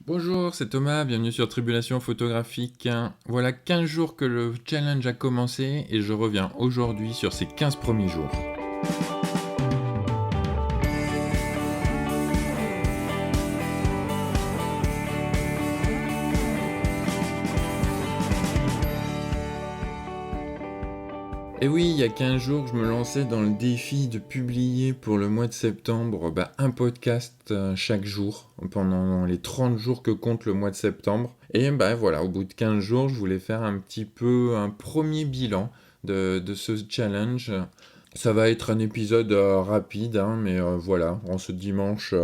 Bonjour, c'est Thomas, bienvenue sur Tribulation Photographique. Voilà 15 jours que le challenge a commencé et je reviens aujourd'hui sur ces 15 premiers jours. Et oui, il y a 15 jours, je me lançais dans le défi de publier pour le mois de septembre un podcast chaque jour, pendant les 30 jours que compte le mois de septembre. Et voilà, au bout de 15 jours, je voulais faire un petit peu un premier bilan de ce challenge. Ça va être un épisode rapide, mais voilà, en ce dimanche,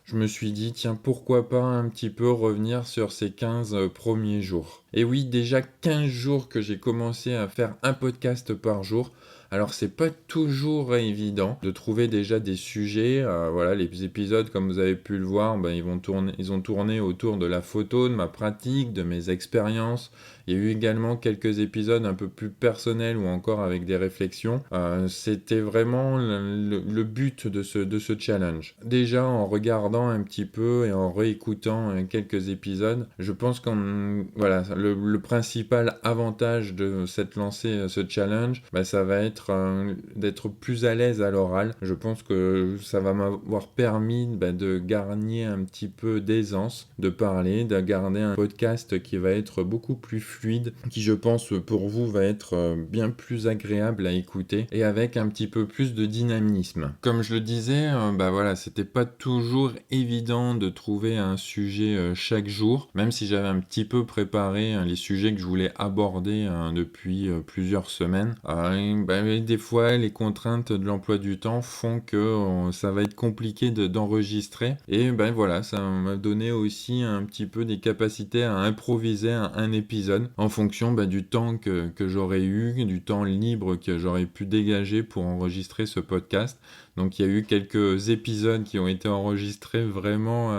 je me suis dit, tiens, pourquoi pas un petit peu revenir sur ces 15 premiers jours. Et oui, déjà 15 jours que j'ai commencé à faire un podcast par jour. Alors, c'est pas toujours évident de trouver déjà des sujets. Voilà, les épisodes, comme vous avez pu le voir, ils ont tourné autour de la photo, de ma pratique, de mes expériences. Il y a eu également quelques épisodes un peu plus personnels ou encore avec des réflexions. C'était vraiment le but de ce challenge. Déjà, en regardant un petit peu et en réécoutant quelques épisodes, je pense voilà, le principal avantage de cette lancée, ce challenge, ça va être d'être plus à l'aise à l'oral. Je pense que ça va m'avoir permis de gagner un petit peu d'aisance, de parler, de garder un podcast qui va être beaucoup plus fluide, qui je pense pour vous va être bien plus agréable à écouter et avec un petit peu plus de dynamisme. Comme je le disais, voilà, c'était pas toujours évident de trouver un sujet chaque jour, même si j'avais un petit peu préparé les sujets que je voulais aborder depuis plusieurs semaines. Des fois, les contraintes de l'emploi du temps font que ça va être compliqué d'enregistrer. Et voilà, ça m'a donné aussi un petit peu des capacités à improviser un épisode en fonction du temps que j'aurais eu, du temps libre que j'aurais pu dégager pour enregistrer ce podcast. Donc il y a eu quelques épisodes qui ont été enregistrés vraiment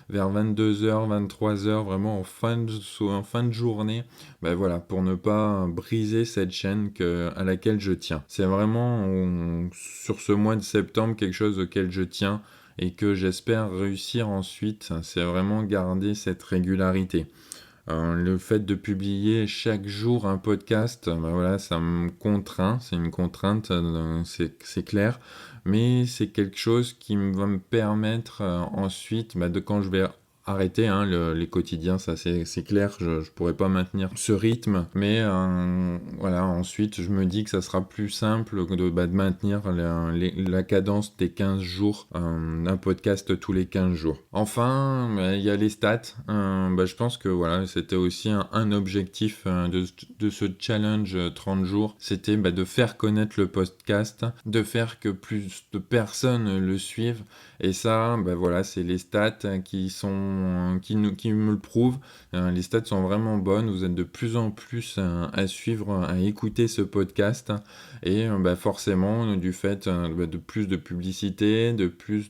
vers 22h, 23h, vraiment en fin de journée. Voilà, pour ne pas briser cette chaîne à laquelle je tiens. C'est vraiment sur ce mois de septembre quelque chose auquel je tiens et que j'espère réussir ensuite. C'est vraiment garder cette régularité. Le fait de publier chaque jour un podcast, voilà, ça me contraint, c'est une contrainte, c'est clair, mais c'est quelque chose qui va me permettre ensuite, quand je vais arrêter les quotidiens, ça c'est clair, je pourrais pas maintenir ce rythme, mais voilà, ensuite je me dis que ça sera plus simple de maintenir la cadence des 15 jours, un podcast tous les 15 jours. Enfin, il y a les stats, je pense que voilà, c'était aussi un objectif de ce challenge 30 jours, c'était de faire connaître le podcast, de faire que plus de personnes le suivent, et ça, voilà, c'est les stats qui me le prouvent. Les stats sont vraiment bonnes, vous êtes de plus en plus à suivre, à écouter ce podcast, et forcément, du fait de plus de publicité, de plus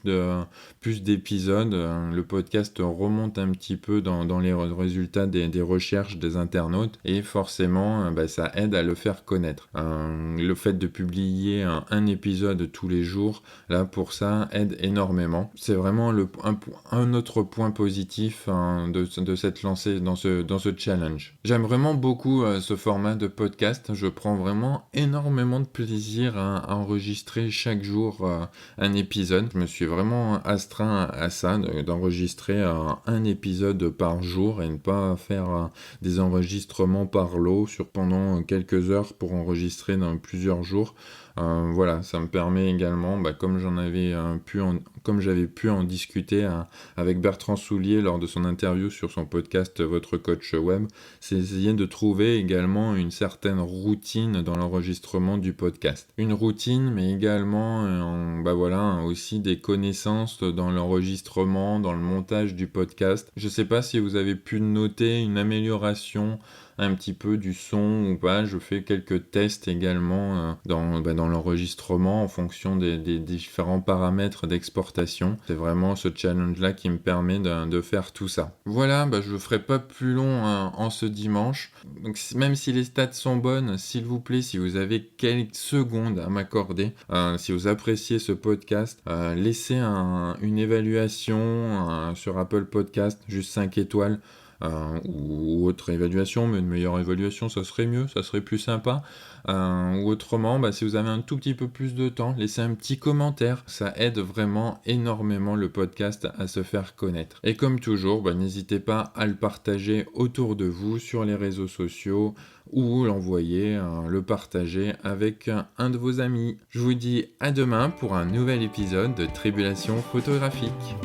d'épisodes, le podcast remonte un petit peu dans les résultats des recherches des internautes, et forcément ça aide à le faire connaître. Le fait de publier un épisode tous les jours, là pour ça aide énormément. C'est vraiment un autre point positif de cette lancée dans ce challenge. J'aime vraiment beaucoup ce format de podcast. Je prends vraiment énormément de plaisir à enregistrer chaque jour un épisode. Je me suis vraiment astreint à ça, d'enregistrer un épisode par jour et ne pas faire des enregistrements par lot pendant quelques heures pour enregistrer dans plusieurs jours. Voilà, ça me permet également, comme j'avais pu en discuter avec Bertrand Soulier lors de son interview sur son podcast Votre Coach Web, c'est essayer de trouver également une certaine routine dans l'enregistrement du podcast. Une routine, mais également aussi des connaissances dans l'enregistrement, dans le montage du podcast. Je ne sais pas si vous avez pu noter une amélioration un petit peu du son ou pas. Je fais quelques tests également dans l'enregistrement en fonction des différents paramètres d'exportation. C'est vraiment ce challenge-là qui me permet de faire tout ça. Voilà, je ne ferai pas plus long en ce dimanche. Donc même si les stats sont bonnes, s'il vous plaît, si vous avez quelques secondes à m'accorder, si vous appréciez ce podcast, laissez une évaluation sur Apple Podcast, juste 5 étoiles. Ou autre évaluation, mais une meilleure évaluation, ça serait mieux, ça serait plus sympa. Ou autrement, si vous avez un tout petit peu plus de temps, laissez un petit commentaire, ça aide vraiment énormément le podcast à se faire connaître. Et comme toujours, n'hésitez pas à le partager autour de vous sur les réseaux sociaux ou l'envoyer, le partager avec un de vos amis. Je vous dis à demain pour un nouvel épisode de Tribulation photographique.